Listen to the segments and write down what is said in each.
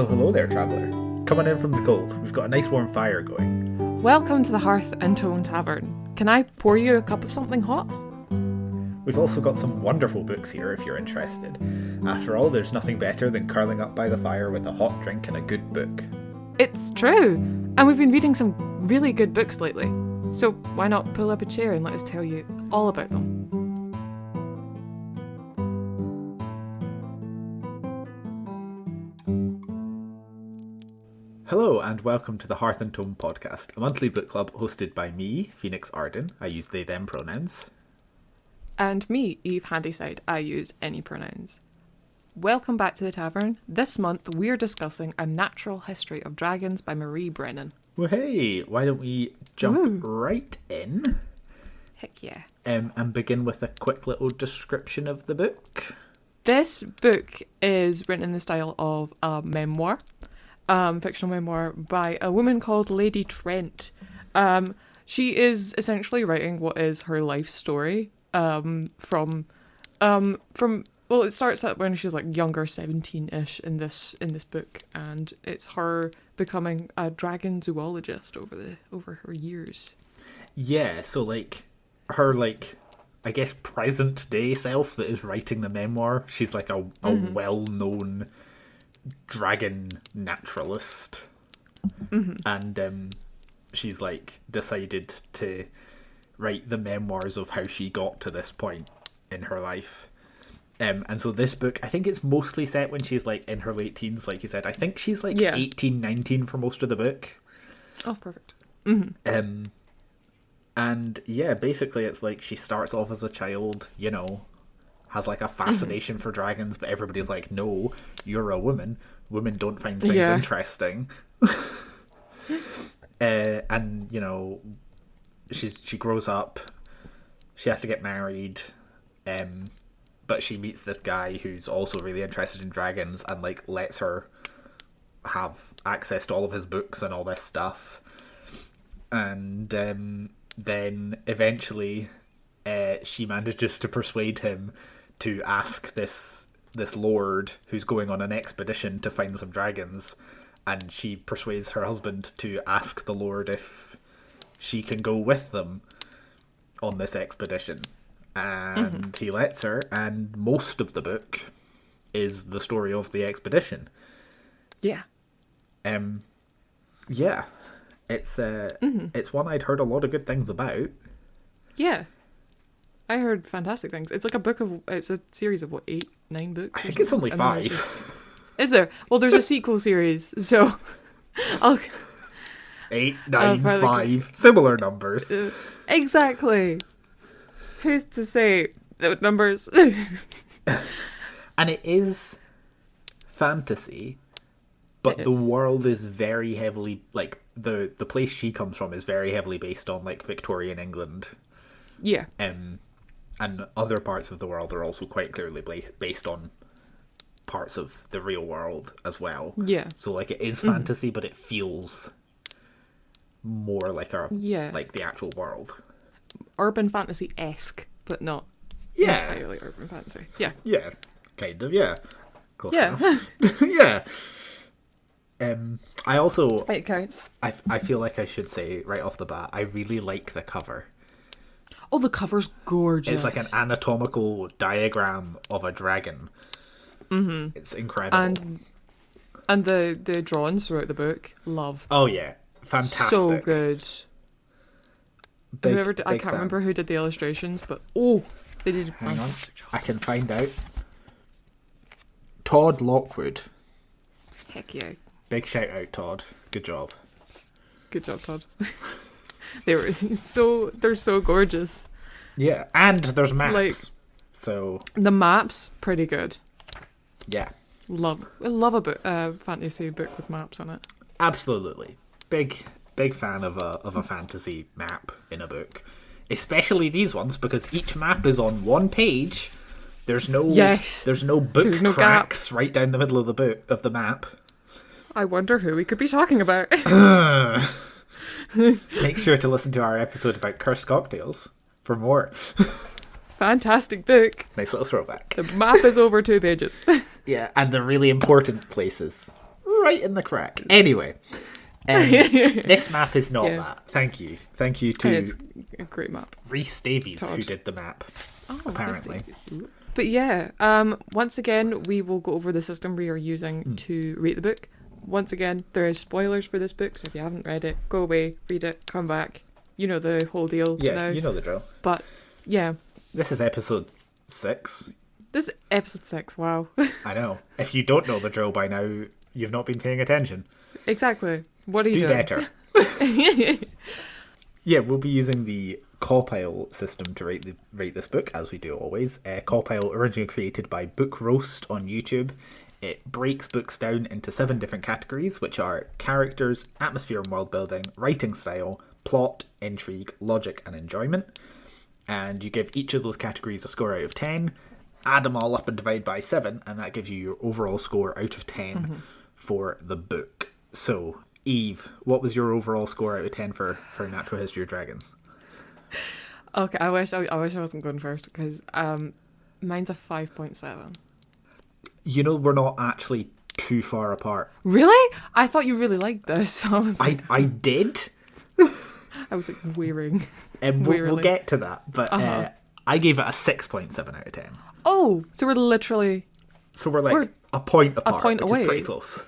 Well, hello there, traveller. Coming in from the cold. We've got a nice warm fire going. Welcome to the Hearth and Tome tavern. Can I pour you a cup of something hot? We've also got some wonderful books here if you're interested. After all, there's nothing better than curling up by the fire with a hot drink and a good book. It's true, and we've been reading some really good books lately. So why not pull up a chair and let us tell you all about them? Hello and welcome to the Hearth and Tome podcast, a monthly book club hosted by me, Phoenix Arden. I use they them pronouns. And me, Eve Handyside. I use any pronouns. Welcome back to the tavern. This month we're discussing A Natural History of Dragons by Marie Brennan. Well, hey, why don't we jump right in? Heck yeah. And begin with a quick little description of the book. This book is written in the style of a memoir. Fictional memoir by a woman called Lady Trent. She is essentially writing what is her life story from it starts at when she's like younger, 17-ish in this book, and it's her becoming a dragon zoologist over her years. Yeah, so like her I guess present day self that is writing the memoir, she's like a well-known dragon naturalist, and she's like decided to write the memoirs of how she got to this point in her life, and so this book, I think it's mostly set when she's like in her late teens, like you said. I think she's like 18, 19 for most of the book. Oh, perfect. And yeah, basically it's like she starts off as a child, has like a fascination for dragons, but everybody's like, no, you're a woman. Women don't find things interesting. And, she grows up. She has to get married. But she meets this guy who's also really interested in dragons and like lets her have access to all of his books and all this stuff. And then eventually she manages to persuade him to ask this lord who's going on an expedition to find some dragons, and she persuades her husband to ask the lord if she can go with them on this expedition, and he lets her, and most of the book is the story of the expedition. It's one I'd heard a lot of good things about. I heard fantastic things. It's like it's a series of 8, 9 books? I think it's only 5. Is there? Well, there's a sequel series, so 8, 9, 5, similar numbers. Exactly. Who's to say the numbers? And it is fantasy, but the world is very heavily, like, the place she comes from is very heavily based on, like, Victorian England. Yeah. And other parts of the world are also quite clearly based on parts of the real world as well. Yeah. So, like, it is fantasy, but it feels more like like the actual world. Urban fantasy-esque, but not entirely urban fantasy. Yeah. Yeah, kind of, yeah. Close enough. Yeah. I also... It counts. I feel like I should say right off the bat, I really like the cover. Oh, the cover's gorgeous. It's like an anatomical diagram of a dragon. It's incredible. And the drawings throughout the book, love. Oh yeah, fantastic. So good. I can't remember who did the illustrations, but they did a fantastic job. I can find out. Todd Lockwood. Heck yeah. Big shout out, Todd. Good job. Good job, Todd. They're so gorgeous. Yeah, and there's maps. Like, so the maps, pretty good. Yeah. Love a fantasy book with maps on it. Absolutely. Big fan of a fantasy map in a book. Especially these ones, because each map is on one page. There's no book cracks gap right down the middle of the map. I wonder who we could be talking about. Make sure to listen to our episode about cursed cocktails for more. Fantastic book. Nice little throwback. The map is over 2 pages. Yeah, and the really important places. right in the crack. Anyway, this map is not that. Thank you to and it's a great map. Rhys Davies, Todd. who did the map, Oh, apparently. But yeah, once again, we will go over the system we are using to rate the book. Once again, there is spoilers for this book, so if you haven't read it, go away, read it, come back. You know the whole deal Yeah, now. you know the drill. But yeah, This is episode 6. this is episode 6. Wow. I know. If you don't know the drill by now, you've not been paying attention. Exactly. What are you Do doing? better. Yeah, we'll be using the call pile system to rate this book, as we do always. Call pile originally created by Book Roast on YouTube. It breaks books down into 7 different categories, which are characters, atmosphere and world building, writing style, plot, intrigue, logic, and enjoyment. And you give each of those categories a score out of 10, add them all up and divide by 7, and that gives you your overall score out of 10 for the book. So, Eve, what was your overall score out of 10 for Natural History of Dragons? Okay, I wish I wasn't going first, because mine's a 5.7. You know, we're not actually too far apart. Really? I thought you really liked this. I was like, I did. I was like wearing. And we'll Wearily. get to that, but I gave it a 6.7 out of 10. Oh, so we're literally. So we're a point apart, point which away. is pretty close.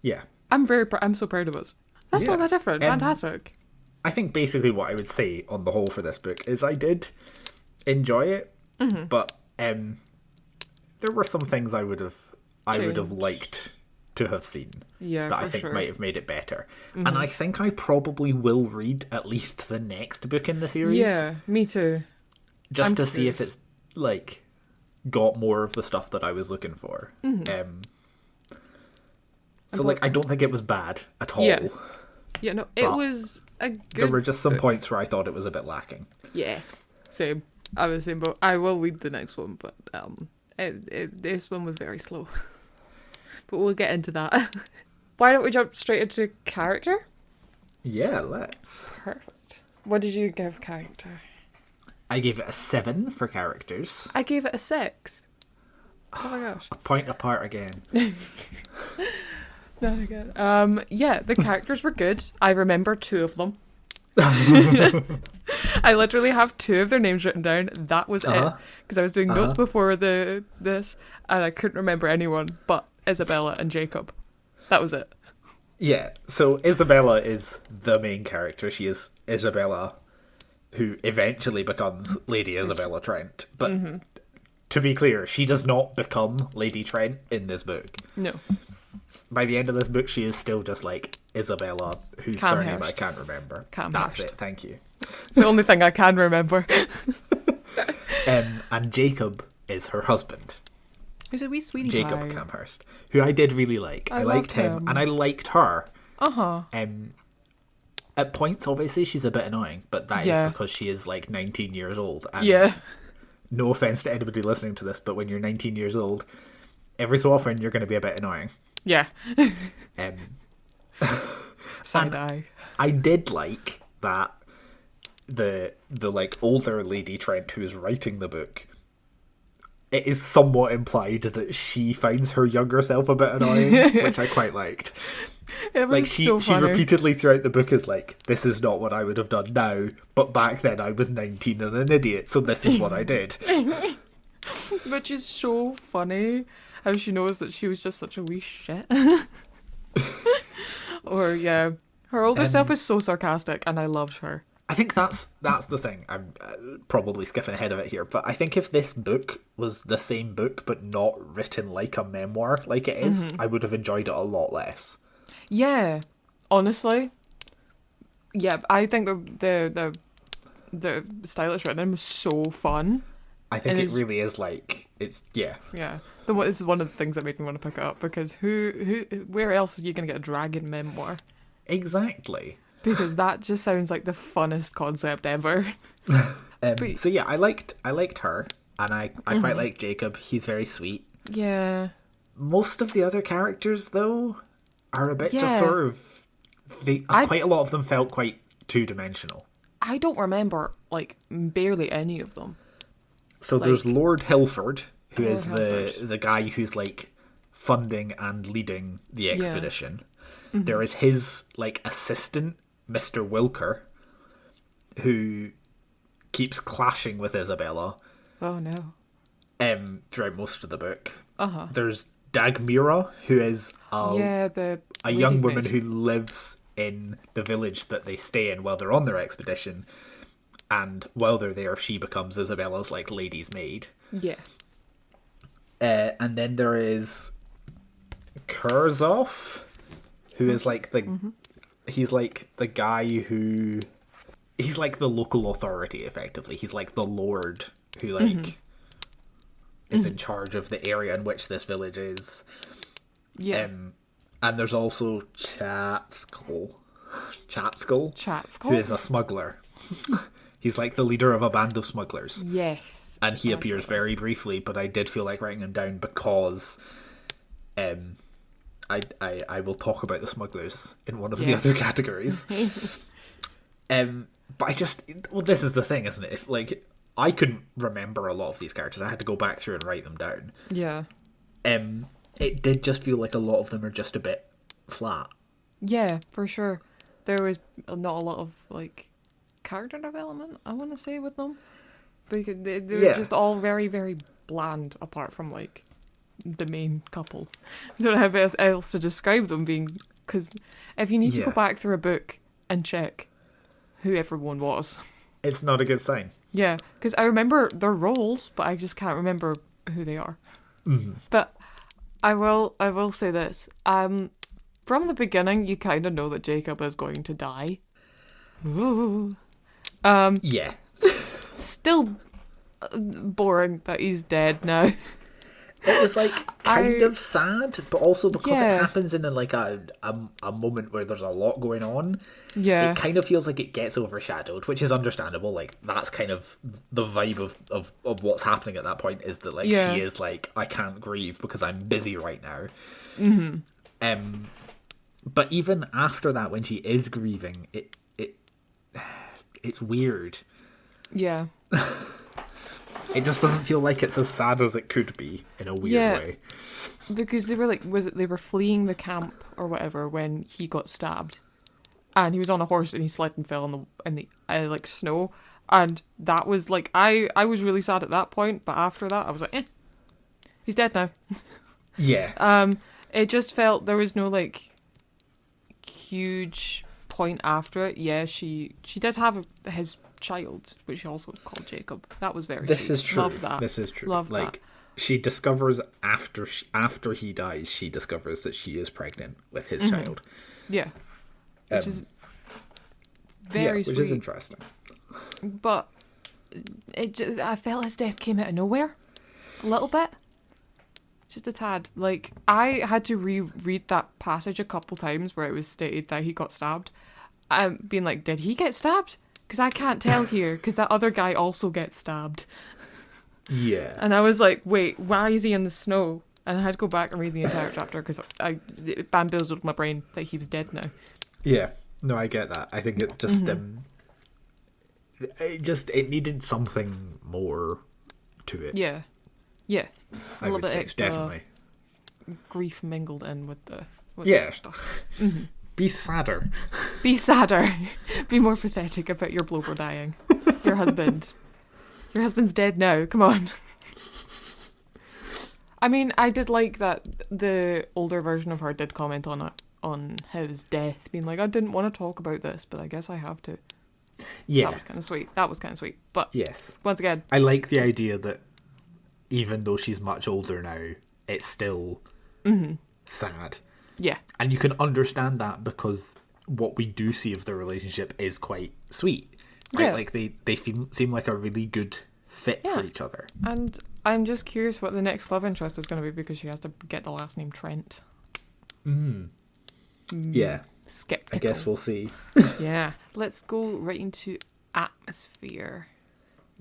Yeah. I'm so proud of us. That's not that different. Fantastic. I think basically what I would say on the whole for this book is I did enjoy it, but there were some things I would have liked to have seen Yeah, that for I think sure. might have made it better. And I think I probably will read at least the next book in the series. Yeah, me too. Just I'm to see if curious. it's like got more of the stuff that I was looking for. So like I don't think it was bad at all. Yeah. Yeah, no, it But was a good. There were just some book. points where I thought it was a bit lacking. Yeah, same. I was the same, but I will read the next one. But this one was very slow. But we'll get into that. Why don't we jump straight into character? Yeah, let's. Perfect. What did you give character? I gave it a 7 for characters. I gave it a 6. Oh my gosh. A point apart again. Not again. Yeah, the characters were good. I remember 2 of them. I literally have 2 of their names written down. That was it. Because I was doing notes before this, and I couldn't remember anyone but Isabella and Jacob. That was it. Yeah, so Isabella is the main character. She is Isabella, who eventually becomes Lady Isabella Trent. But to be clear, she does not become Lady Trent in this book. No. By the end of this book, she is still just like Isabella, whose surname I Camhurst. can't remember. Camhurst. That's it, thank you. It's the only thing I can remember. And Jacob is her husband. Who's a wee sweetie Jacob pie. Camhurst, who I did really like. I liked loved him, him. and I liked her. Uh-huh. At points, obviously, she's a bit annoying, but that Yeah. is because she is like 19 years old. And Yeah. no offense to anybody listening to this, but when you're 19 years old, every so often you're going to be a bit annoying. Yeah. Um, Side eye. I did like that the like older Lady Trent who is writing the book. It is somewhat implied that she finds her younger self a bit annoying, which I quite liked. It was Like she so funny. repeatedly throughout the book is like, this is not what I would have done now, but back then I was 19 and an idiot, so this is what I did. Which is so funny. How she knows that she was just such a wee shit. Or, yeah. Her older self is so sarcastic, and I loved her. I think that's the thing. I'm probably skipping ahead of it here, but I think if this book was the same book but not written like a memoir like it is, I would have enjoyed it a lot less. Yeah. Honestly. Yeah, I think the style it's written in was so fun. I think It it is- really is like, it's, yeah. Yeah. This is one of the things that made me want to pick it up, because where else are you going to get a dragon memoir? Exactly. Because that just sounds like the funnest concept ever. So yeah, I liked her, and I quite like Jacob. He's very sweet. Yeah. Most of the other characters, though, are a bit just Yeah. sort of... quite a lot of them felt quite two-dimensional. I don't remember, like, barely any of them. So there's Like- Lord Hilford, who Lord is Hilford. the guy who's, like, funding and leading the expedition. Mm-hmm. There is his like assistant, Mr. Wilker, who keeps clashing with Isabella. Oh no. Throughout most of the book. Uh-huh. There's Dagmira, who is the a young lady's woman maid. who lives in the village that they stay in while they're on their expedition. And while they're there, she becomes Isabella's like lady's maid. Yeah. And then there is Kurzov, who is like the he's like the guy who he's like the local authority effectively. He's like the lord who like is in charge of the area in which this village is. Yeah. And there's also Chatskill, Chatskill? who is a smuggler. He's like the leader of a band of smugglers. Yes. And he appears very briefly, but I did feel like writing him down because I will talk about the smugglers in one of the other categories. But I just, well, this is the thing, isn't it? If, like, I couldn't remember a lot of these characters. I had to go back through and write them down. Yeah. It did just feel like a lot of them are just a bit flat. Yeah, for sure. There was not a lot of, like, character development, I want to say, with them. Because they were just all very, very bland, apart from, like, the main couple. I don't know how else to describe them being... Because if you need to go back through a book and check who everyone was... It's not a good sign. Yeah, because I remember their roles, but I just can't remember who they are. Mm-hmm. But I will say this. From the beginning, you kind of know that Jacob is going to die. Ooh. Yeah. Still boring that he's dead now. It was like kind of sad, but also because Yeah. it happens in like a moment where there's a lot going on. Yeah. It kind of feels like it gets overshadowed, which is understandable. Like that's kind of the vibe of what's happening at that point is that like she is like, I can't grieve because I'm busy right now. Mm-hmm. But even after that, when she is grieving, it's weird. Yeah. It just doesn't feel like it's as sad as it could be in a weird way. Because they were like, they were fleeing the camp or whatever when he got stabbed, and he was on a horse and he slid and fell in the like snow, and that was like I was really sad at that point, but after that I was like, he's dead now. Yeah. It just felt there was no like huge point after it. Yeah, she did have his child, which she also called Jacob. That was very This sweet. is true. Love that. This is true. Love like that. she discovers after he dies, she discovers that she is pregnant with his child. Yeah, which is very sweet. Which is interesting. But I felt his death came out of nowhere, a little bit, just a tad. Like I had to reread that passage a couple times where it was stated that he got stabbed. Being like, did he get stabbed? Because I can't tell here, because that other guy also gets stabbed. Yeah. And I was like, wait, why is he in the snow? And I had to go back and read the entire chapter because it bamboozled my brain that he was dead now. Yeah. No, I get that. I think it just it needed something more to it. Yeah. Yeah. A little bit extra definitely. grief mingled in with the other stuff. Mm-hmm. Be sadder. Be sadder. Be more pathetic about your blower dying. Your husband. Your husband's dead now. Come on. I mean, I did like that the older version of her did comment on his death, being like, I didn't want to talk about this, but I guess I have to. Yeah. That was kind of sweet. But yes. Once again, I like the idea that even though she's much older now, it's still sad. yeah. And you can understand that because what we do see of their relationship is quite sweet. Right? Yeah. Like they seem like a really good fit for each other. And I'm just curious what the next love interest is going to be because she has to get the last name Trent. Yeah. Skeptical. I guess we'll see. Yeah. Let's go right into atmosphere.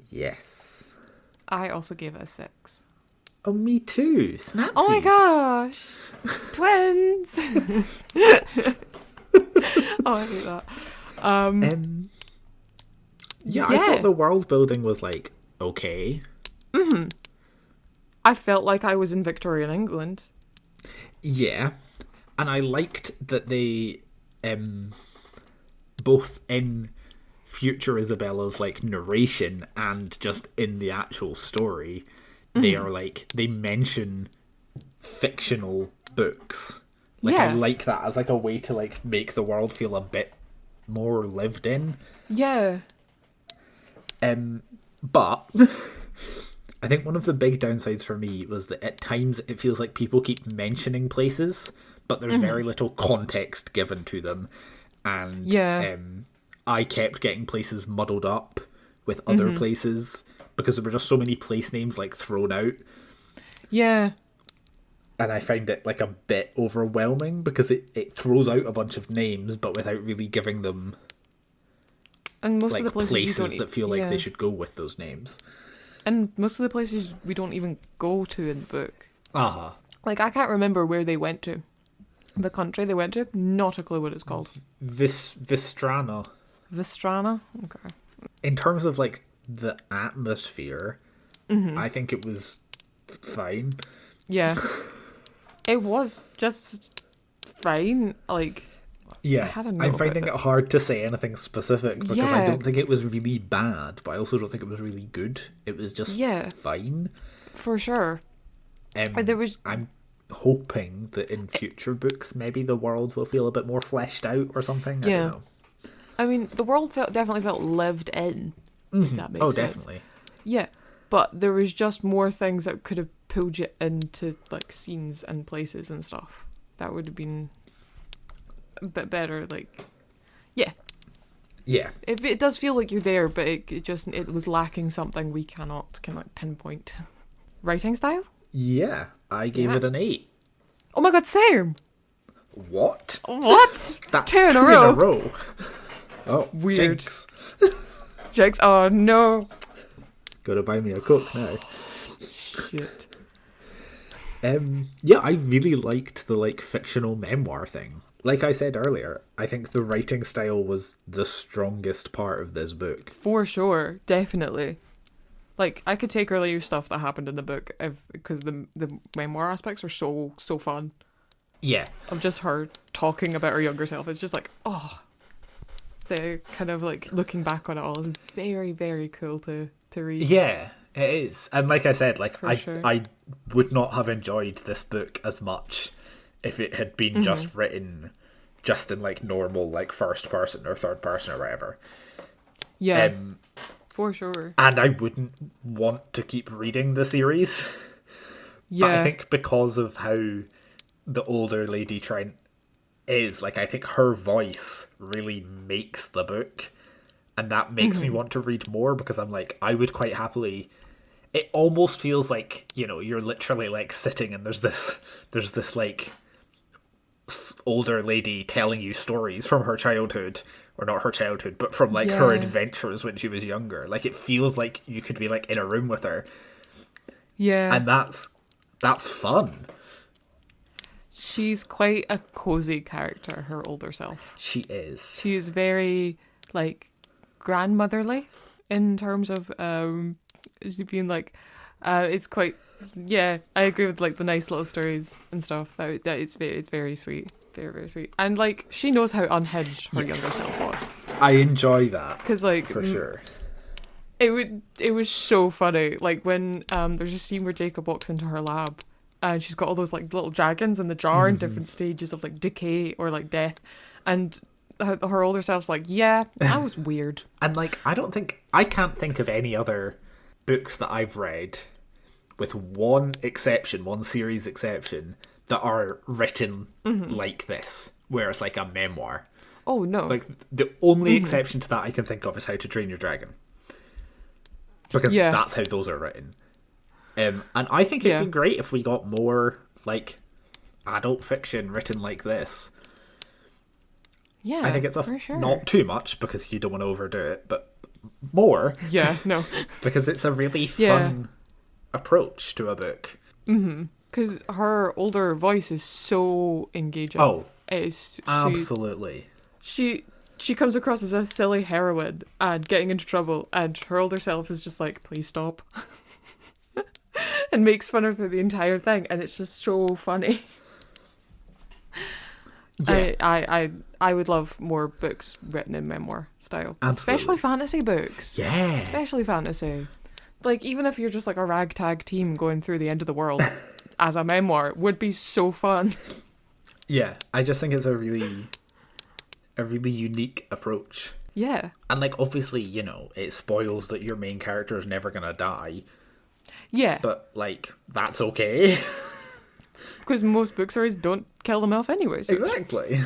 Yes. I also gave it a 6. Oh, me too. Snapsies. Oh my gosh! Twins! Oh, I hate that. I thought the world building was like okay. I felt like I was in Victorian England. Yeah, and I liked that they, both in future Isabella's like narration and just in the actual story, they are like they mention fictional books. Like I Yeah. like that as like a way to like make the world feel a bit more lived in. Yeah. But I think one of the big downsides for me was that at times it feels like people keep mentioning places, but there's very little context given to them, and Yeah. I kept getting places muddled up with other places because there were just so many place names like thrown out, Yeah. and I find it like a bit overwhelming because it throws out a bunch of names but without really giving them And most like of the places you places don't that feel like yeah. they should go with those names. And most of the places we don't even go to in the book. Uh-huh. Like, I can't remember where they went to. The country they went to, not a clue what it's called. Vistrana. Vistrana? Okay. In terms of like the atmosphere, I think it was fine. Yeah. It was just fine. Like, Yeah, I had a note I'm about finding it this. hard to say anything specific because I Yeah. don't think it was really bad, but I also don't think it was really good. It was just Yeah. fine. For sure. There was... I'm hoping that in future books, maybe the world will feel a bit more fleshed out or something. I Yeah. don't know. I mean, the world definitely felt lived in. If that makes Oh, sense. definitely. Yeah. But there was just more things that could have pulled you into, like, scenes and places and stuff. That would have been a bit better, like... Yeah. Yeah. It does feel like you're there, but it was lacking something we cannot pinpoint. Writing style? Yeah, I gave Yeah. it an 8. Oh my god, same! What? What? That's Two in a row. Oh, Weird. jinx. Jake's, oh no. Gotta buy me a Coke now. Shit. Yeah, I really liked the like fictional memoir thing. Like I said earlier, I think the writing style was the strongest part of this book. For sure, definitely. Like, I could take earlier stuff that happened in the book because the memoir aspects are so fun. Yeah. Of just her talking about her younger self. It's just like, oh, the kind of like looking back on it all is very, very cool to read. Yeah, it is. And like I said, like Sure. I would not have enjoyed this book as much if it had been just written just in like normal like first person or third person or whatever. Yeah, for sure. And I wouldn't want to keep reading the series. Yeah. But I think because of how the older Lady Trent is, like I think her voice really makes the book. And that makes me want to read more because I'm like, I would quite happily... It almost feels like, you know, you're literally like sitting and there's this like older lady telling you stories from her childhood, or not her childhood, but from like her Yeah. adventures when she was younger. Like it feels like you could be like in a room with her, Yeah. and that's fun. She's quite a cozy character, her older self. She is. She is very, like, grandmotherly in terms of she being like, it's quite, yeah, I agree with like the nice little stories and stuff. That it's very sweet, very, very sweet. And like, she knows how unhinged her younger self was. I enjoy that Because like, for sure. it was so funny. Like when there's a scene where Jacob walks into her lab and she's got all those like little dragons in the jar in different stages of like decay or like death, and her older self's like, yeah, that was weird. And like, I can't think of any other books that I've read, with one series exception, that are written like this, where it's like a memoir. Oh no. Like the only exception to that I can think of is How to Train Your Dragon, because Yeah. that's how those are written. And I think it'd Yeah. be great if we got more like adult fiction written like this. Yeah, I think it's for sure. not too much because you don't want to overdo it, but more Yeah, no. because it's a really Yeah. fun approach to a book. Because her older voice is so engaging. Oh, It's absolutely. she comes across as a silly heroine and getting into trouble, and her older self is just like, please stop. And makes fun of her the entire thing, and it's just so funny. Yeah. I would love more books written in memoir style. Absolutely. Especially fantasy books. Yeah. Especially fantasy. Like, even if you're just like a ragtag team going through the end of the world as a memoir, it would be so fun. Yeah. I just think it's a really unique approach. Yeah. And, like, obviously, you know, it spoils that your main character is never gonna die. Yeah. But, like, that's okay. Because most book series don't kill them off anyway. So Exactly.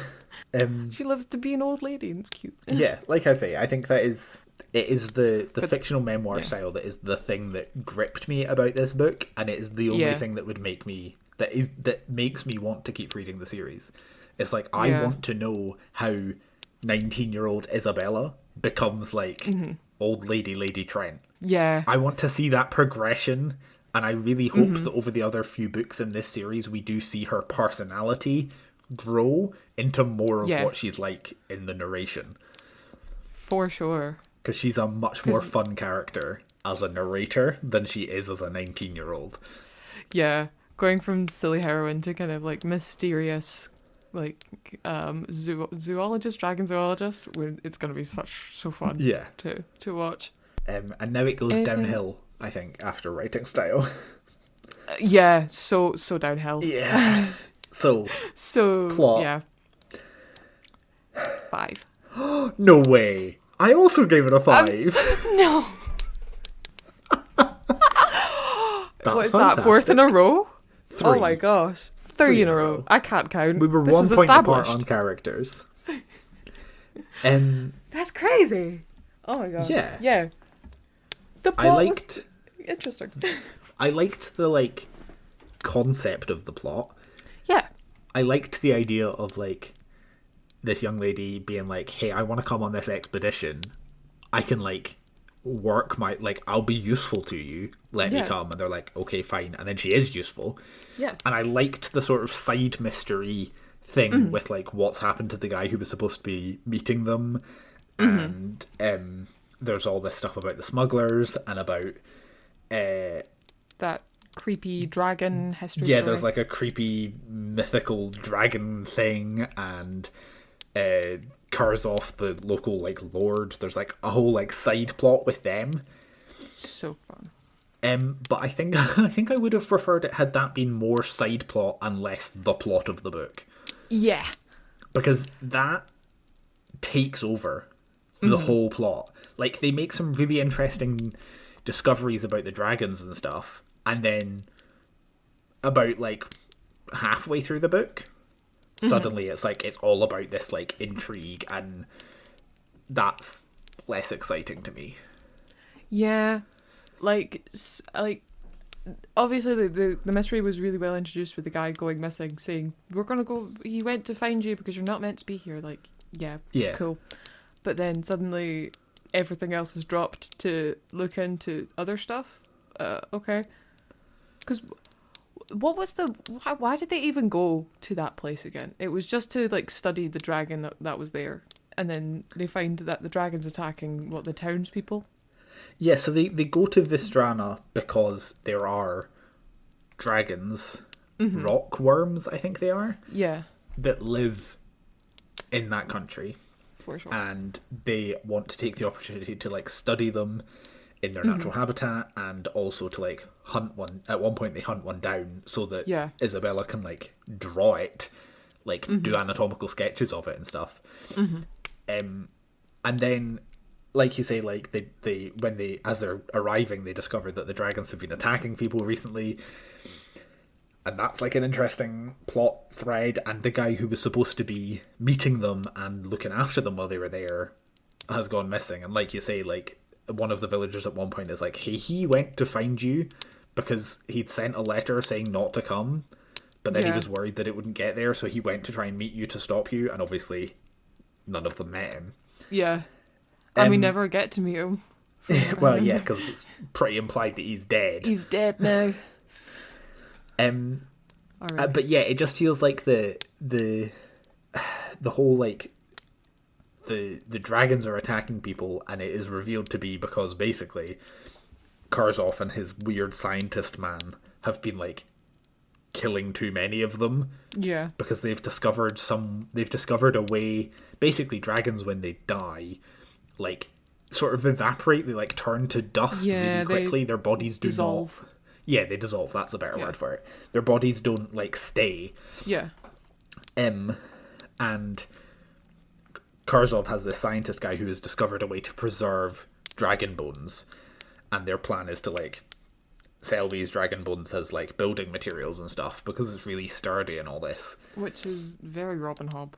she lives to be an old lady and it's cute. Yeah, like I say, I think it is the fictional memoir yeah. style that is the thing that gripped me about this book, and it is the only Yeah. thing that would make me that makes me want to keep reading the series. It's like I Yeah. want to know how 19-year-old Isabella becomes like old Lady Trent. Yeah. I want to see that progression, and I really hope that over the other few books in this series we do see her personality grow into more of Yeah. what she's like in the narration. For sure. Because she's a much more fun character as a narrator than she is as a 19-year-old. Yeah. Going from silly heroine to kind of like mysterious, like zoologist, dragon zoologist. It's going to be so fun. Yeah. To watch. And now it goes downhill, I think, after writing style. Yeah. So downhill. Yeah. So plot. Yeah. 5. No way. I also gave it a 5. No. That's What is that? 4th in a row? 3. Oh my gosh. 3 in a row. I can't count. We were this 1 was point apart established. on characters. That's crazy. Oh my gosh. Yeah. Yeah. The I plot liked was interesting. I liked the like concept of the plot. Yeah. I liked the idea of like this young lady being like, hey, I want to come on this expedition. I can like work my like I'll be useful to you. Let me Yeah. come. And they're like, okay, fine. And then she is useful. Yeah. And I liked the sort of side mystery thing with like what's happened to the guy who was supposed to be meeting them. And there's all this stuff about the smugglers and about That creepy dragon history yeah, story. there's like a creepy mythical dragon thing, and Karzov, the local like lord. There's like a whole like side plot with them. So fun. But I think I would have preferred it had that been more side plot and less the plot of the book, Yeah. because that takes over the whole plot. Like they make some really interesting discoveries about the dragons and stuff, and then about like halfway through the book, suddenly it's like it's all about this like intrigue, and that's less exciting to me. Yeah. Like obviously the mystery was really well introduced with the guy going missing, saying we're gonna go. He went to find you because you're not meant to be here. Like, yeah. Cool. But then suddenly everything else is dropped to look into other stuff. Okay. Because what was why did they even go to that place again? It was just to like study the dragon that was there, and then they find that the dragon's attacking the townspeople. Yeah, so they go to Vistrana because there are dragons, rock worms, I think they are, Yeah, that live in that country. for sure. And they want to take the opportunity to like study them in their natural habitat, and also to like hunt one. At one point they hunt one down so that Yeah. Isabella can like draw it, like do anatomical sketches of it and stuff. And then like you say, like they when they as they're arriving, they discover that the dragons have been attacking people recently. And that's like an interesting plot thread, and the guy who was supposed to be meeting them and looking after them while they were there has gone missing. And like you say, like one of the villagers at one point is like, hey, he went to find you because he'd sent a letter saying not to come, but then he Yeah. was worried that it wouldn't get there, so he went to try and meet you to stop you, and obviously none of them met him. Yeah, and we never get to meet him. Well, yeah, because it's pretty implied that he's dead. He's dead now. Alright. But yeah, it just feels like the whole like the dragons are attacking people, and it is revealed to be because basically Karzov and his weird scientist man have been like killing too many of them. Yeah. Because they've discovered a way, basically dragons when they die, like, sort of evaporate, they like turn to dust really quickly, their bodies do dissolve. not. Yeah, they dissolve, that's a better word for it. Their bodies don't like stay. Yeah. And Kurzov has this scientist guy who has discovered a way to preserve dragon bones, and their plan is to like sell these dragon bones as like building materials and stuff because it's really sturdy and all this. Which is very Robin Hood.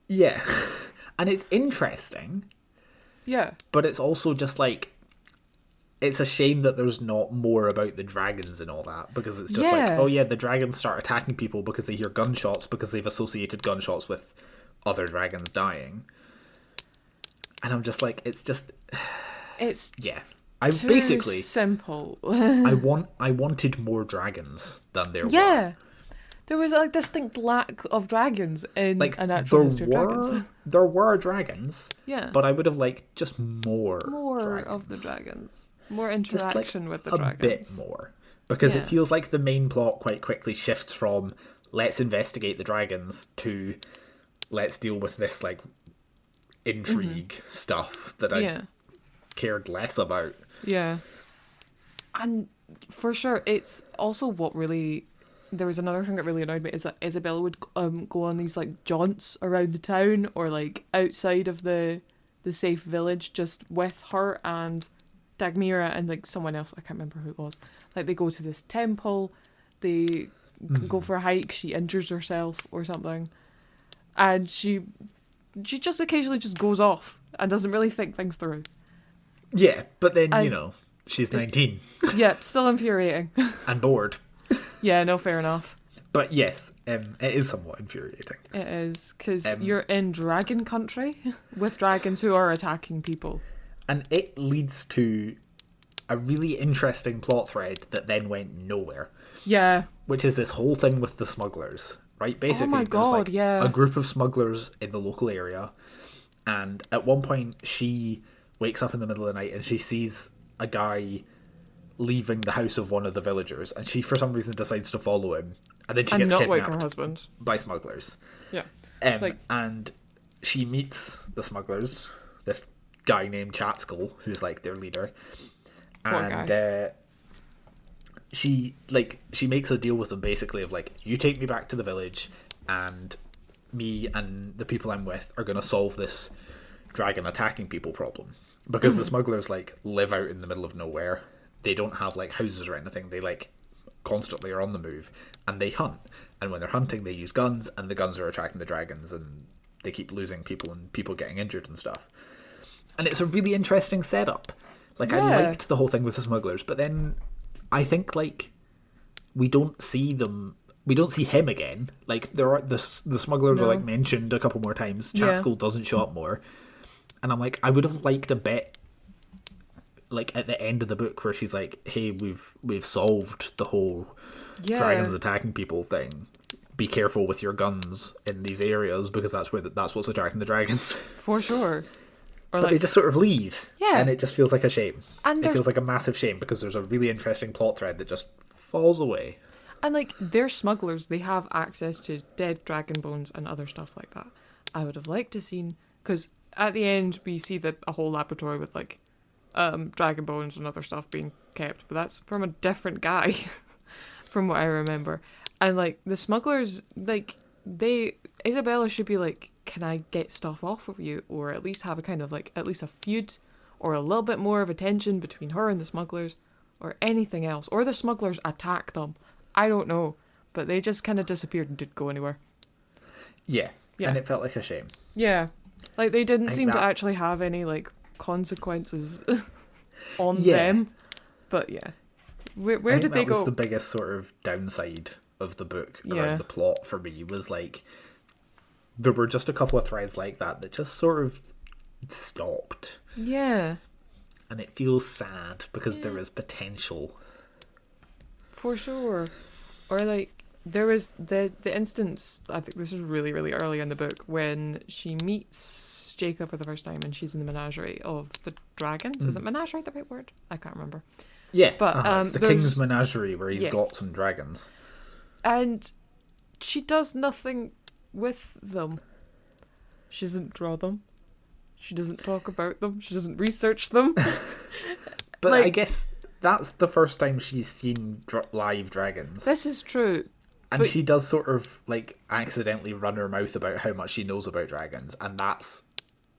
Yeah. And it's interesting. Yeah. But it's also just like, it's a shame that there's not more about the dragons and all that, because it's just like, oh yeah, the dragons start attacking people because they hear gunshots, because they've associated gunshots with other dragons dying. And I'm just like, it's yeah. I too basically simple. I wanted more dragons than there were. Yeah. There was a distinct lack of dragons in Like, A Natural History of Dragons. There were dragons. Yeah. But I would have liked just more dragons. Of the dragons. More interaction with the dragons. A bit more. Because it feels like the main plot quite quickly shifts from let's investigate the dragons to let's deal with this like intrigue stuff that I cared less about. Yeah. And for sure, it's also what really... There was another thing that really annoyed me, is that Isabella would go on these like jaunts around the town or like outside of the safe village just with her and Dagmira and like someone else, I can't remember who it was. Like they go to this temple, they go for a hike, she injures herself or something, and she just occasionally just goes off and doesn't really think things through. Yeah, but then, you know, she's 19. Yeah, still infuriating. And bored. Yeah, no, fair enough. But yes, it is somewhat infuriating. It is, because you're in dragon country with dragons who are attacking people. And it leads to a really interesting plot thread that then went nowhere. Yeah. Which is this whole thing with the smugglers, right? Basically, oh my God, there's like a group of smugglers in the local area, and at one point she wakes up in the middle of the night and she sees a guy leaving the house of one of the villagers, and she for some reason decides to follow him, and then she gets kidnapped wake her husband by smugglers. Yeah. And she meets the smugglers, this guy named Chatskull, who's like their leader, and she makes a deal with them basically of like, you take me back to the village, and me and the people I'm with are going to solve this dragon attacking people problem, because the smugglers like live out in the middle of nowhere. They don't have like houses or anything. They like constantly are on the move, and they hunt. And when they're hunting, they use guns, and the guns are attracting the dragons, and they keep losing people and people getting injured and stuff. And it's a really interesting setup. Like, I liked the whole thing with the smugglers, but then I think like we don't see him again. Like, there are the smugglers are like mentioned a couple more times. Chatskull doesn't show up more, and I'm like, I would have liked a bit. Like at the end of the book where she's like, hey, we've solved the whole dragons attacking people thing. Be careful with your guns in these areas, because that's what's attracting the dragons. For sure. Or but they just sort of leave. Yeah. And it just feels like a shame. And it feels like a massive shame, because there's a really interesting plot thread that just falls away. And like, they're smugglers, they have access to dead dragon bones and other stuff like that. I would have liked to seen, because at the end we see a whole laboratory with like dragon bones and other stuff being kept, but that's from a different guy from what I remember. And like the smugglers, like Isabella should be like, can I get stuff off of you, or at least have a kind of like at least a feud or a little bit more of a tension between her and the smugglers, or anything else, or the smugglers attack them. I don't know, but they just kind of disappeared and didn't go anywhere. Yeah, and it felt like a shame. Yeah, like they didn't seem to actually have any like consequences on them, but where did they go? That was the biggest sort of downside of the book around the plot for me, was like there were just a couple of threads like that just sort of stopped, and it feels sad, because there is potential for sure. Or like there was the instance, I think this is really really early in the book, when she meets Jacob for the first time, and she's in the menagerie of the dragons. Is it menagerie the right word? I can't remember. Yeah, but the King's Menagerie, where he's got some dragons. And she does nothing with them. She doesn't draw them. She doesn't talk about them. She doesn't research them. But like, I guess that's the first time she's seen live dragons. this is true. And she does sort of, like, accidentally run her mouth about how much she knows about dragons. And that's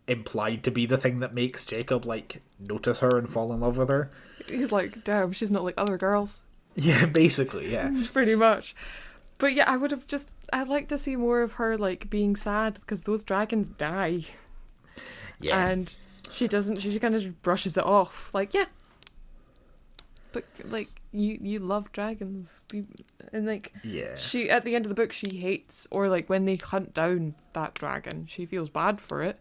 implied to be the thing that makes Jacob, like, notice her and fall in love with her. He's like, damn, she's not like other girls. Yeah, basically, yeah. Pretty much. But yeah, I'd like to see more of her, like, being sad, because those dragons die. Yeah. And she kind of just brushes it off. Like, yeah. But, like, you love dragons. And, like, yeah. she, at the end of the book, she hates, or, like, when they hunt down that dragon, she feels bad for it.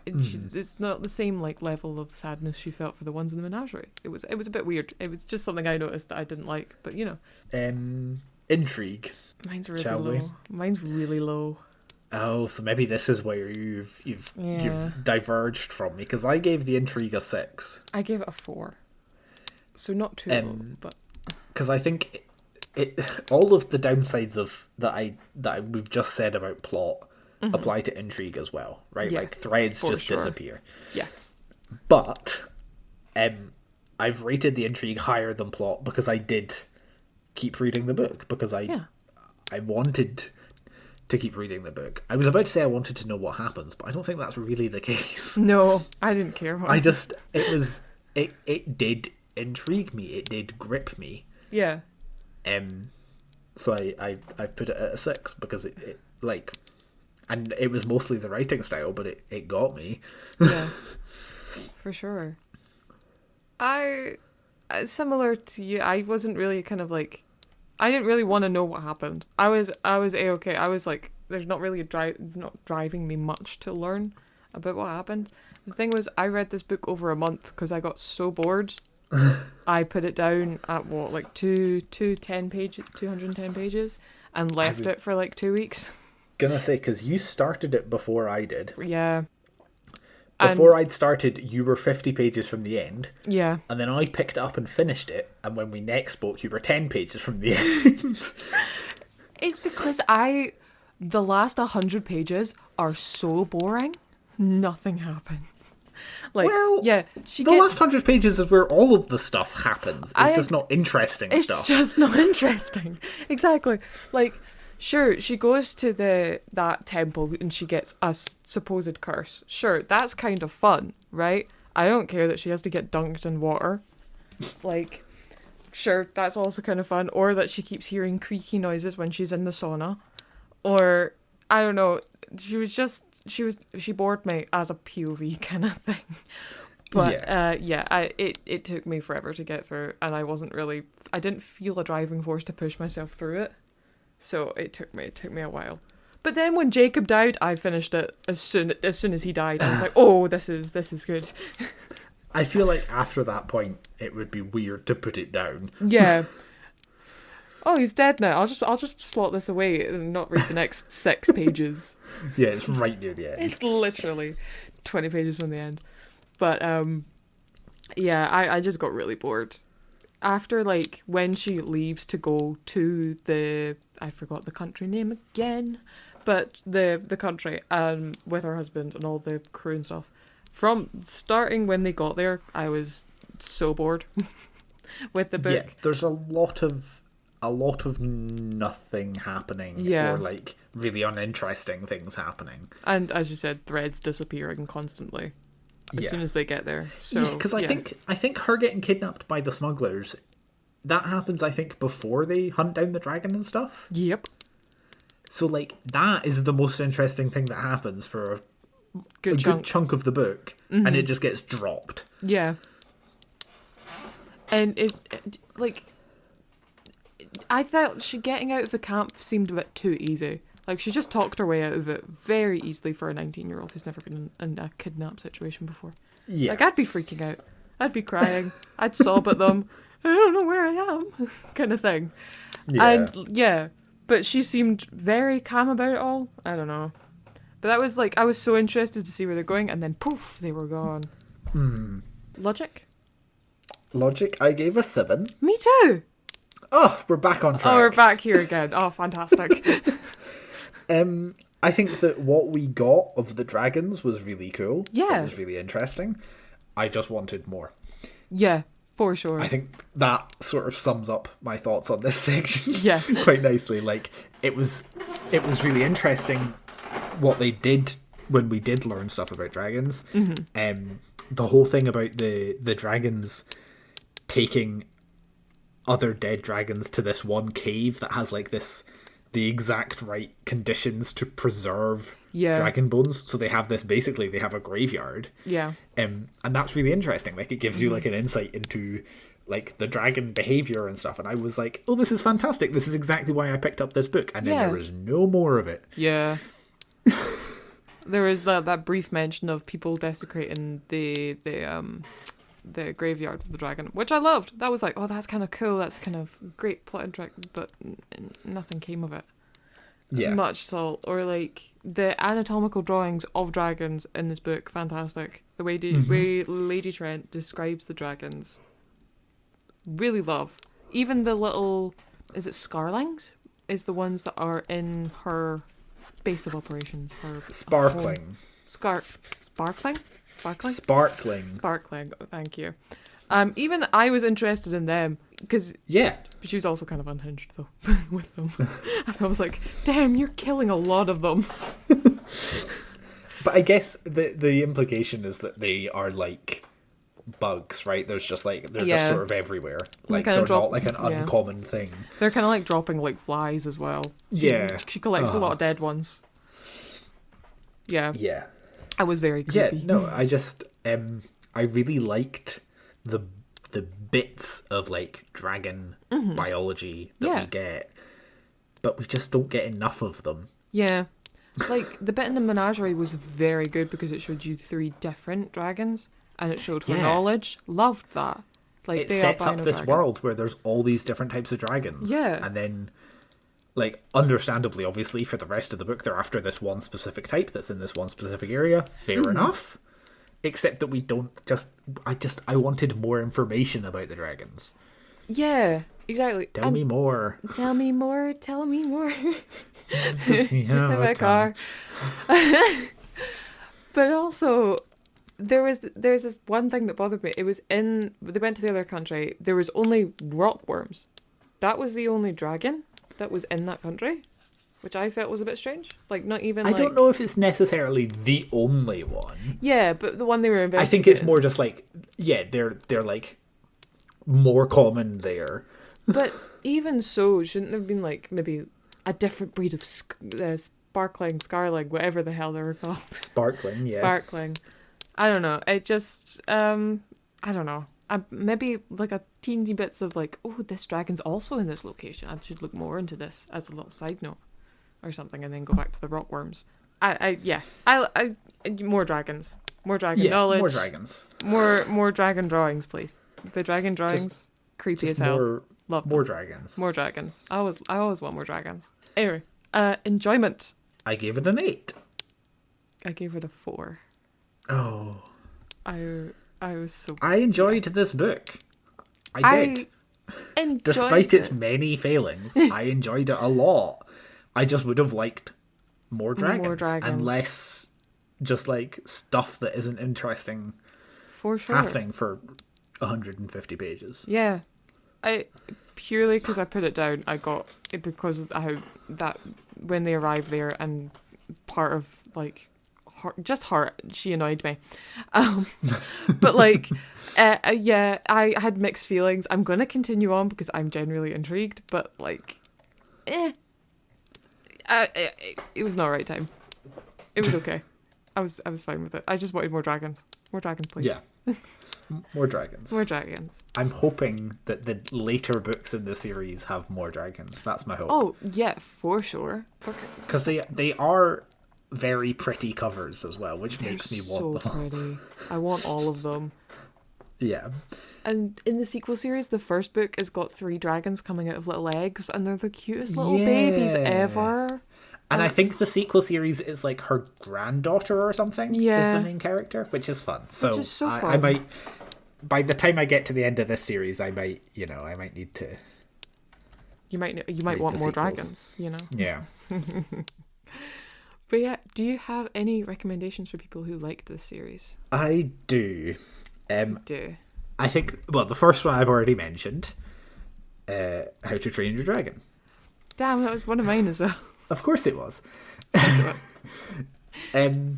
It's not the same, like, level of sadness she felt for the ones in the menagerie. It was a bit weird. It was just something I noticed that I didn't like. But, you know. Intrigue. Mine's really Shall low. we? Mine's really low. Oh, so maybe this is where you've diverged from me, because I gave the intrigue a 6. I gave it a 4. So not too low, but because I think it all of the downsides of that we've just said about plot apply to intrigue as well, right? Yeah, like threads just sure. disappear. Yeah. But I've rated the intrigue higher than plot because I did keep reading the book, because I wanted to keep reading the book. I was about to say I wanted to know what happens, but I don't think that's really the case. No, I didn't care. It did intrigue me. It did grip me. Yeah. So I put it at a 6 because it like, and it was mostly the writing style, but it got me. Yeah. For sure. Similar to you, I wasn't really kind of like, I didn't really want to know what happened. I was A-okay. I was like, there's not really not driving me much to learn about what happened. The thing was, I read this book over a month because I got so bored. I put it down at what, like 210 pages, and left it for like 2 weeks. Gonna say, because you started it before I did. Yeah. Before I'd started, you were 50 pages from the end. Yeah. And then I picked it up and finished it, and when we next spoke, you were 10 pages from the end. It's because the last 100 pages are so boring. Nothing happens. Like, well, yeah, the last 100 pages is where all of the stuff happens. It's just not interesting stuff. It's just not interesting. Exactly. Like, sure, she goes to that temple and she gets a supposed curse. Sure, that's kind of fun, right? I don't care that she has to get dunked in water. Like, sure, that's also kind of fun. Or that she keeps hearing creaky noises when she's in the sauna. Or, I don't know, she bored me as a POV kind of thing. But it took me forever to get through, and I didn't feel a driving force to push myself through it. So it took me a while. But then when Jacob died, I finished it as soon as he died. I was like, oh, this is good. I feel like after that point, it would be weird to put it down. Yeah. Oh, he's dead now. I'll just slot this away and not read the next 6 pages. Yeah, it's right near the end. It's literally 20 pages from the end. But yeah, I just got really bored. After, like, when she leaves to go to I forgot the country name again, but the country with her husband and all the crew and stuff. From starting when they got there, I was so bored with the book. Yeah, there's a lot of nothing happening, or like really uninteresting things happening. And as you said, threads disappearing constantly as soon as they get there. So because I think her getting kidnapped by the smugglers, that happens I think before they hunt down the dragon and stuff. Yep. So like that is the most interesting thing that happens for a good chunk of the book, and it just gets dropped. Yeah. And it's like, I thought getting out of the camp seemed a bit too easy. Like, she just talked her way out of it very easily for a 19-year-old who's never been in a kidnap situation before. Yeah. Like, I'd be freaking out. I'd be crying. I'd sob at them. I don't know where I am. Kind of thing. Yeah. And, yeah. But she seemed very calm about it all. I don't know. But that was, like, I was so interested to see where they're going, and then, poof, they were gone. Hmm. Logic, I gave a 7. Me too. Oh, we're back on track. Oh, we're back here again. Oh, fantastic. I think that what we got of the dragons was really cool. Yeah. It was really interesting. I just wanted more. Yeah, for sure. I think that sort of sums up my thoughts on this section. Yeah. Quite nicely. Like, it was really interesting what they did when we did learn stuff about dragons. The whole thing about the dragons taking other dead dragons to this one cave that has like the exact right conditions to preserve dragon bones. So they have a graveyard. Yeah. And that's really interesting. Like, it gives you like an insight into like the dragon behavior and stuff. And I was like, oh, this is fantastic. This is exactly why I picked up this book. And then there was no more of it. Yeah. There was that brief mention of people desecrating the graveyard of the dragon, which I loved. That was like, oh, that's kind of cool. That's kind of great plot and track, but nothing came of it. Yeah. Much at all. Or like the anatomical drawings of dragons in this book, fantastic. The way way Lady Trent describes the dragons, really love. Even the little, is it scarlings? Is the ones that are in her base of operations. Her Sparkling. Sparkling? Sparkling, thank you. Even I was interested in them, because she was also kind of unhinged, though, with them. I was like, damn, you're killing a lot of them. But I guess the implication is that they are like bugs, right? There's just like, they're just sort of everywhere. Like, they're not like an uncommon thing. They're kind of like dropping like flies as well. She collects a lot of dead ones. Yeah. I was very creepy. Yeah, no, I just I really liked the bits of like dragon biology that we get, but we just don't get enough of them. Yeah. Like, the bit in the menagerie was very good because it showed you 3 different dragons and it showed her knowledge. Loved that. Like, it sets up this world where there's all these different types of dragons. Yeah. And then, like, understandably, obviously, for the rest of the book, they're after this one specific type that's in this one specific area. Fair enough. Except that we don't I wanted more information about the dragons. Yeah, exactly. Tell me more. Tell me more. Tell me more. In my car. But also, there's this one thing that bothered me. It was they went to the other country. There was only rockworms. That was the only dragon that was in that country, which I felt was a bit strange. Like, not even I don't know if it's necessarily the only one. Yeah, but the one they were investigating. I think it's more just like, they're like more common there. But even so, shouldn't there have been like maybe a different breed of sparkling, scarling, whatever the hell they were called? Sparkling, yeah. Sparkling. I don't know. It just, I don't know. Maybe like a teeny bits of like, oh, this dragon's also in this location. I should look more into this as a little side note or something, and then go back to the rockworms. More dragons. More dragon knowledge. More dragons. More dragon drawings, please. The dragon drawings, just creepy as hell. Love them. More dragons. More dragons. I always want more dragons. Anyway, enjoyment. I gave it an 8. I gave it a 4. Oh. I was so... I enjoyed this book. I did. Despite its many failings, I enjoyed it a lot. I just would have liked more dragons. And less just like stuff that isn't interesting for sure happening for 150 pages. Yeah. Purely because I put it down, I got it because of how that when they arrived there and part of like her, she annoyed me. But like, I had mixed feelings. I'm going to continue on because I'm genuinely intrigued, but like, it was not right time. It was okay. I was fine with it. I just wanted more dragons. More dragons, please. Yeah. More dragons. More dragons. I'm hoping that the later books in the series have more dragons. That's my hope. Oh, yeah, for sure. Because they are very pretty covers as well, which makes me want them. So pretty. I want all of them. Yeah. And in the sequel series, the first book has got 3 dragons coming out of little eggs, and they're the cutest little babies ever. And I think the sequel series is like her granddaughter or something is the main character, which is fun. So, which is so fun. I might, by the time I get to the end of this series, I might need to You might Read want the more sequels. dragons, Yeah. But yeah, do you have any recommendations for people who liked this series? I do. Do. I think, well, the first one I've already mentioned, How to Train Your Dragon. Damn, that was one of mine as well. Of course it was. Yes, it was.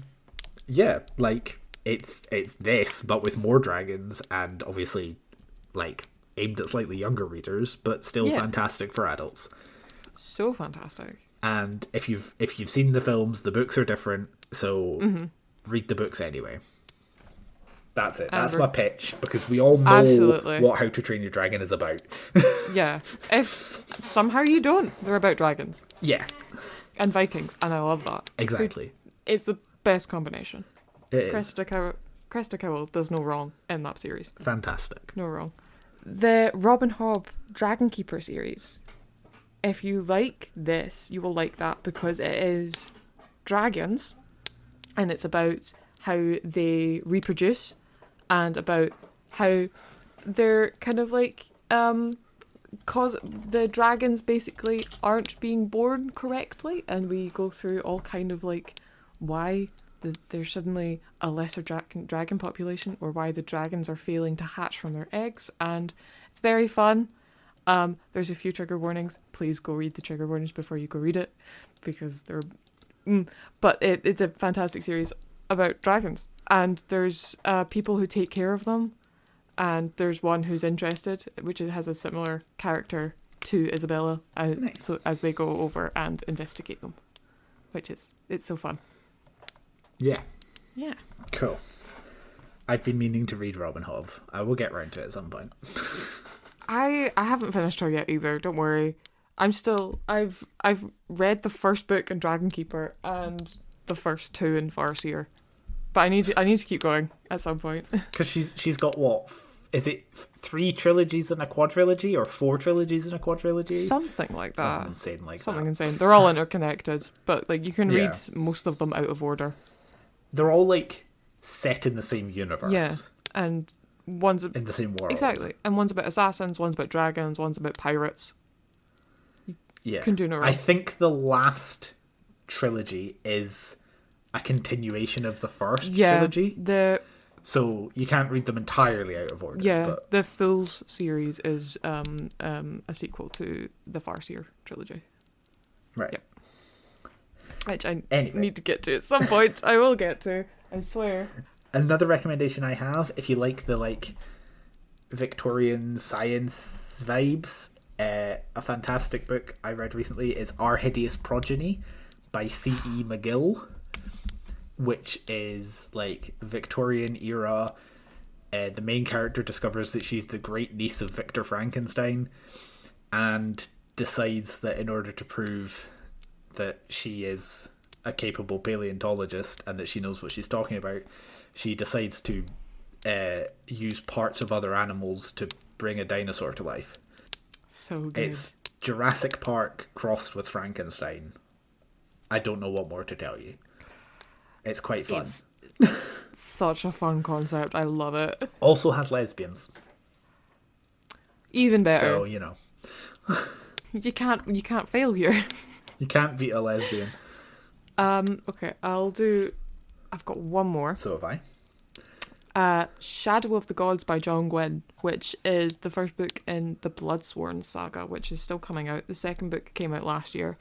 Yeah, like, it's this, but with more dragons, and obviously, like, aimed at slightly younger readers, but still Yeah. fantastic for adults. So fantastic. And if you've seen the films, the books are different, so read the books anyway. That's it. That's my pitch, because we all know Absolutely. what How to Train Your Dragon is about. Yeah. If somehow you don't, they're about dragons Yeah, and Vikings, and I love that. exactly. It's the best combination. It is Cresta Cowell does no wrong in that series. fantastic. No wrong. The Robin Hobb Dragon Keeper series. If you like this, you will like that because it is dragons and it's about how they reproduce and about how they're kind of like cause the dragons basically aren't being born correctly, and we go through all kind of like why there's suddenly a lesser dragon population, or why the dragons are failing to hatch from their eggs, and it's very fun. There's a few trigger warnings. Please go read the trigger warnings before you go read it, because they're but it's a fantastic series about dragons, and there's people who take care of them, and there's one who's interested, which has a similar character to Isabella, Nice. so as they go over and investigate them, it's so fun. Yeah, Yeah. cool. I've been meaning to read Robin Hobb. I will get round to it at some point. I haven't finished her yet either. Don't worry. I've read the first book in Dragon Keeper and the first two in Farseer, but I need to keep going at some point. Because she's got what? Is it 3 trilogies and a quadrilogy, or 4 trilogies and a quadrilogy? Something like that. Something insane like Something that. insane. They're all interconnected, but like you can Yeah. read most of them out of order. They're all like set in the same universe. Yeah, and one's In the same world. exactly, and one's about assassins, one's about dragons, one's about pirates. Yeah. Can do no wrong. I think the last trilogy is a continuation of the first Yeah, trilogy. the So you can't read them entirely out of order. Yeah, But the Fools series is a sequel to the Farseer trilogy, right. Yep. which I Anyway. need to get to at some point. I will get to, I swear. Another recommendation I have, if you like the like Victorian science vibes, a fantastic book I read recently is Our Hideous Progeny by C.E. McGill, which is like Victorian era. The main character discovers that she's the great niece of Victor Frankenstein, and decides that in order to prove that she is a capable paleontologist and that she knows what she's talking about, she decides to use parts of other animals to bring a dinosaur to life. So good. It's Jurassic Park crossed with Frankenstein. I don't know what more to tell you. It's quite fun. It's such a fun concept. I love it. Also had lesbians. Even better. So, you know, You can't fail here. you can't beat a lesbian. Okay, I've got one more. So have I. Shadow of the Gods by John Gwynne, which is the first book in the Bloodsworn saga, which is still coming out. The second book came out last year.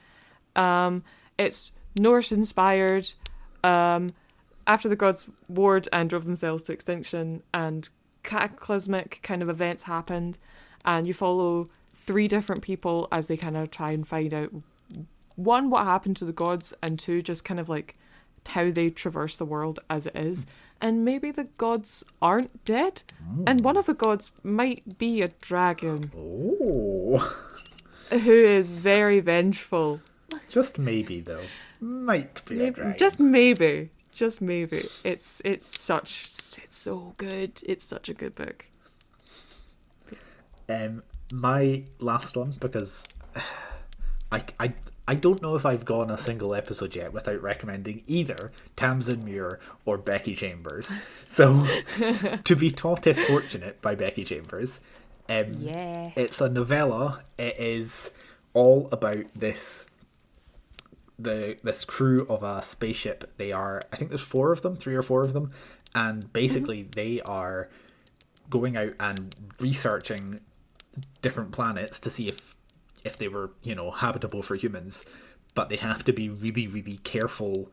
It's Norse inspired. After the gods warred and drove themselves to extinction, and cataclysmic kind of events happened, and you follow 3 different people as they kind of try and find out, 1, what happened to the gods, and 2, just kind of like how they traverse the world as it is. And maybe the gods aren't dead, and one of the gods might be a dragon Oh. who is very vengeful. Just maybe, though. Might be a dragon. Just maybe. It's so good. It's such a good book. My last one, because I don't know if I've gone a single episode yet without recommending either Tamsin Muir or Becky Chambers. So, To Be Taught If Fortunate by Becky Chambers. Yeah. It's a novella. It is all about this crew of a spaceship. They are, I think there's 4 of them, 3 or 4 of them, and basically they are going out and researching different planets to see if they were, you know, habitable for humans, but they have to be really, really careful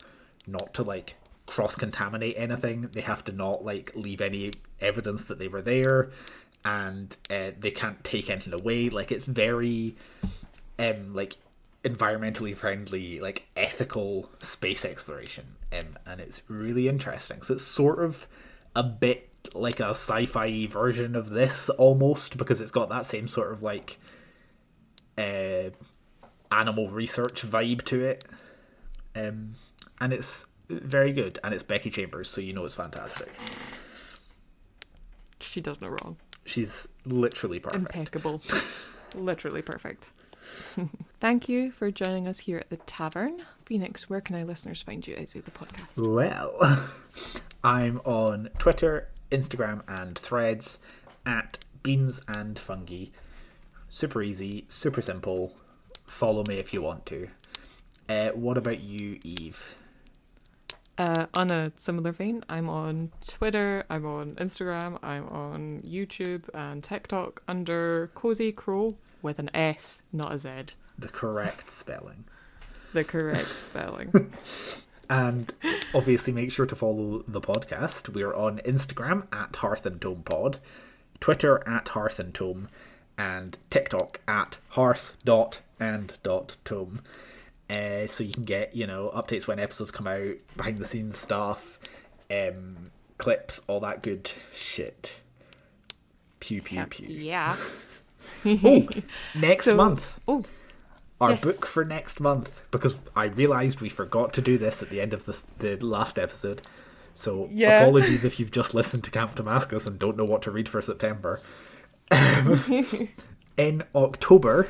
not to like cross-contaminate anything. They have to not like leave any evidence that they were there, and they can't take anything away. Like, it's very like environmentally friendly, like ethical space exploration, and it's really interesting. So it's sort of a bit like a sci-fi version of this almost, because it's got that same sort of like animal research vibe to it, and it's very good, and it's Becky Chambers, so you know it's fantastic. She does no wrong. She's literally perfect. Impeccable. Literally perfect. Thank you for joining us here at the Tavern. Phoenix, where can our listeners find you outside the podcast? Well, I'm on Twitter, Instagram and Threads at Beans and Fungi. Super easy, super simple. Follow me if you want to. What about you, Eve? On a similar vein, I'm on Twitter, I'm on Instagram, I'm on YouTube and TikTok under Cozy Crow with an S, not a Z. The correct spelling. The correct spelling. And obviously make sure to follow the podcast. We're on Instagram at Hearth and Tome Pod, Twitter at Hearth and Tome, and TikTok at hearth.and.tome. So you can get, you know, updates when episodes come out, behind the scenes stuff, clips, all that good shit. Pew pew pew. Yeah. Next month. Our yes. book for next month, because I realised we forgot to do this at the end of the last episode. So apologies if you've just listened to Camp Damascus and don't know what to read for September. In October,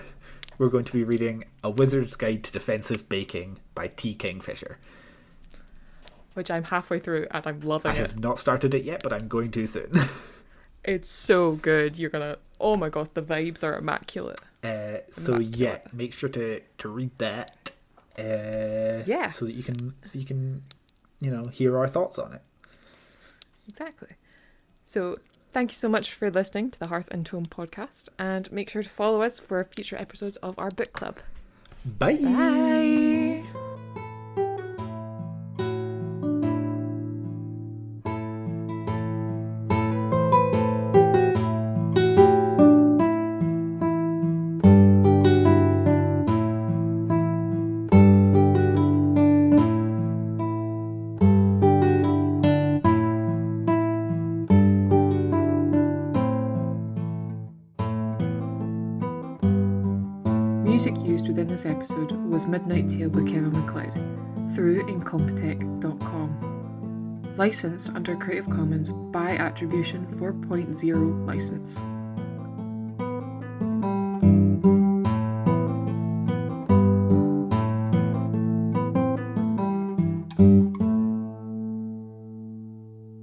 we're going to be reading A Wizard's Guide to Defensive Baking by T. Kingfisher. Which I'm halfway through and I'm loving it. I have not started it yet, but I'm going to soon. It's so good. You're gonna, oh my god, the vibes are immaculate. Immaculate. Make sure to read that. So that you can, you know, hear our thoughts on it. Exactly. So thank you so much for listening to the Hearth and Tome podcast, and make sure to follow us for future episodes of our book club. Bye. Bye. Music used within this episode was Midnight Tale by Kevin MacLeod through Incompetech.com. Licensed under Creative Commons by Attribution 4.0 license.